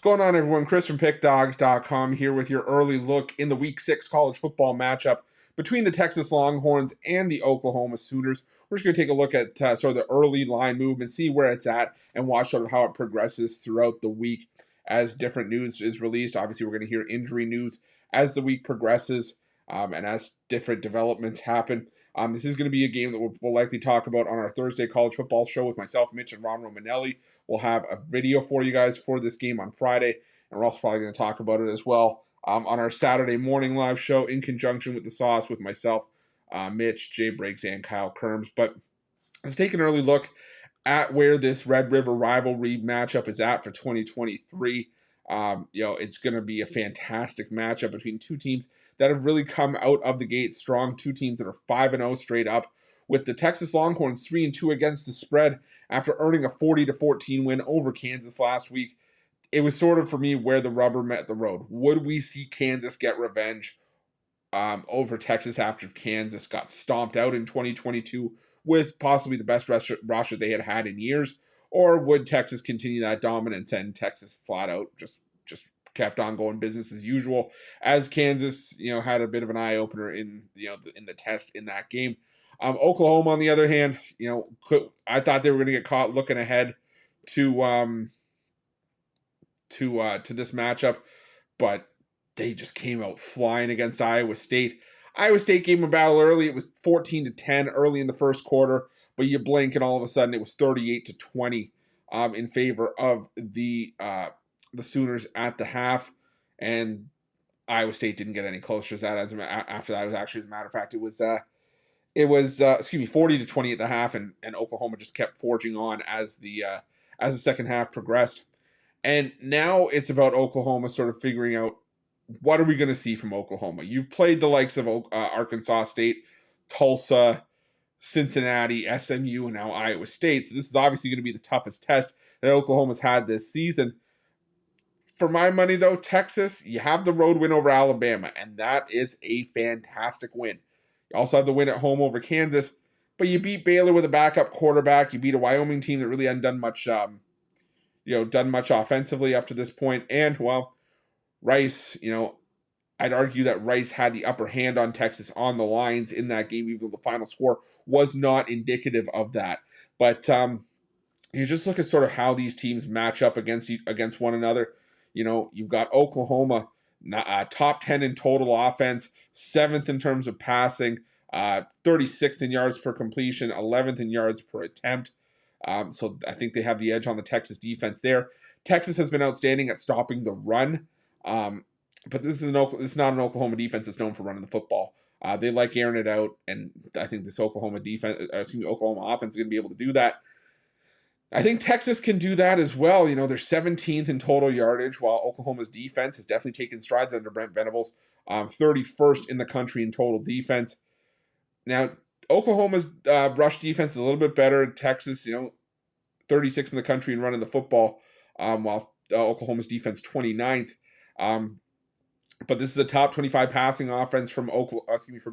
What's going on, everyone? Chris from Pickdawgz.com here with your early look in the Week 6 college football matchup between the Texas Longhorns and the Oklahoma Sooners. We're just going to take a look at sort of the early line movement, see where it's at, and watch sort of how it progresses throughout the week as different news is released. Obviously, we're going to hear injury news as the week progresses and as different developments happen. This is going to be a game that we'll likely talk about on our Thursday college football show with myself, Mitch, and Ron Romanelli. We'll have a video for you guys for this game on Friday, and we're also probably going to talk about it as well on our Saturday morning live show in conjunction with The Sauce with myself, Mitch, Jay Briggs, and Kyle Kerms. But let's take an early look at where this Red River rivalry matchup is at for 2023. It's going to be a fantastic matchup between two teams that have really come out of the gate strong, two teams that are 5-0 straight up, with the Texas Longhorns 3-2 against the spread after earning a 40-14 win over Kansas last week. It was sort of, for me, where the rubber met the road. Would we see Kansas get revenge over Texas after Kansas got stomped out in 2022 with possibly the best roster they had in years? Or would Texas continue that dominance and Texas flat out just kept on going business as usual, as Kansas, had a bit of an eye opener in the test in that game. Oklahoma, on the other hand, I thought they were going to get caught looking ahead to this matchup, but they just came out flying against Iowa State. Iowa State gave them a battle early. It was 14-10 early in the first quarter, but you blink and all of a sudden it was 38-20 in favor of the Sooners at the half, and Iowa State didn't get any closer to that. After that, it was actually, as a matter of fact, it was 40-20 at the half, and Oklahoma just kept forging on as the second half progressed. And now it's about Oklahoma sort of figuring out, what are we going to see from Oklahoma? You've played the likes of Arkansas State, Tulsa, Cincinnati, SMU, and now Iowa State. So this is obviously going to be the toughest test that Oklahoma's had this season. For my money, though, Texas, you have the road win over Alabama, and that is a fantastic win. You also have the win at home over Kansas, but you beat Baylor with a backup quarterback. You beat a Wyoming team that really hadn't done much, done much offensively up to this point. And, well, Rice, I'd argue that Rice had the upper hand on Texas on the lines in that game, even though the final score was not indicative of that. But you just look at sort of how these teams match up against one another. You've got Oklahoma, top 10 in total offense, 7th in terms of passing, 36th in yards per completion, 11th in yards per attempt. So I think they have the edge on the Texas defense there. Texas has been outstanding at stopping the run, but this is not an Oklahoma defense that's known for running the football. They like airing it out, and I think this Oklahoma offense is going to be able to do that. I think Texas can do that as well. They're 17th in total yardage, while Oklahoma's defense has definitely taken strides under Brent Venables, 31st in the country in total defense. Now, Oklahoma's rush defense is a little bit better. Texas, 36th in the country in running the football, while Oklahoma's defense 29th. But this is a top 25 passing offense from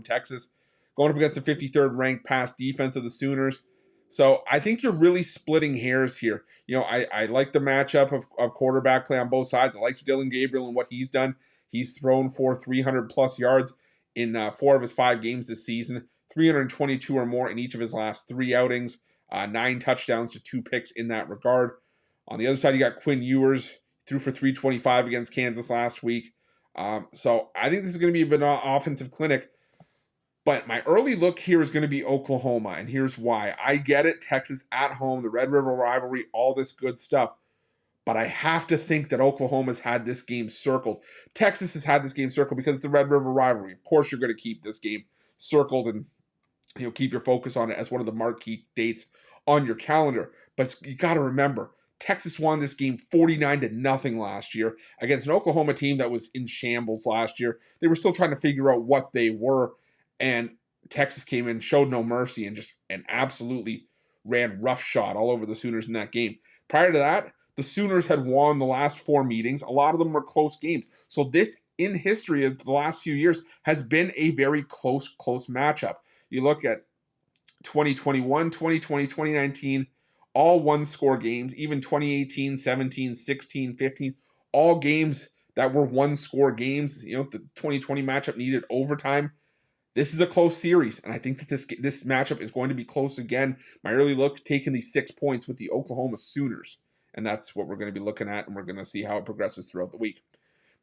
Texas, going up against the 53rd ranked pass defense of the Sooners. So I think you're really splitting hairs here. I like the matchup of quarterback play on both sides. I like Dillon Gabriel and what he's done. He's thrown for 300-plus yards in 4 of his 5 games this season, 322 or more in each of his last 3 outings, 9 touchdowns to 2 picks in that regard. On the other side, you got Quinn Ewers, threw for 325 against Kansas last week. So I think this is going to be an offensive clinic. But my early look here is going to be Oklahoma, and here's why. I get it, Texas at home, the Red River rivalry, all this good stuff. But I have to think that Oklahoma's had this game circled. Texas has had this game circled because it's the Red River rivalry. Of course, you're going to keep this game circled and keep your focus on it as one of the marquee dates on your calendar. But you got to remember, Texas won this game 49-0 last year against an Oklahoma team that was in shambles last year. They were still trying to figure out what they were. And Texas came in, showed no mercy, and absolutely ran roughshod all over the Sooners in that game. Prior to that, the Sooners had won the last 4 meetings. A lot of them were close games. So this, in history of the last few years, has been a very close matchup. You look at 2021, 2020, 2019, all one-score games, even 2018, 17, 16, 15, all games that were one-score games. You know, the 2020 matchup needed overtime. This is a close series, and I think that this matchup is going to be close again. My early look, taking these 6 points with the Oklahoma Sooners, and that's what we're going to be looking at, and we're going to see how it progresses throughout the week.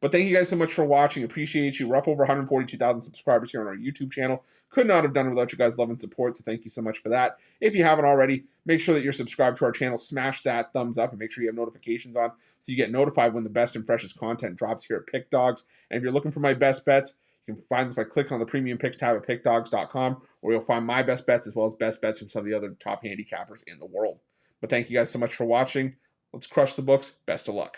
But thank you guys so much for watching. Appreciate you. We're up over 142,000 subscribers here on our YouTube channel. Could not have done it without you guys' love and support, so thank you so much for that. If you haven't already, make sure that you're subscribed to our channel. Smash that thumbs up and make sure you have notifications on so you get notified when the best and freshest content drops here at Pick Dawgz. And if you're looking for my best bets, you can find this by clicking on the premium picks tab at pickdawgz.com, where you'll find my best bets as well as best bets from some of the other top handicappers in the world. But thank you guys so much for watching. Let's crush the books. Best of luck.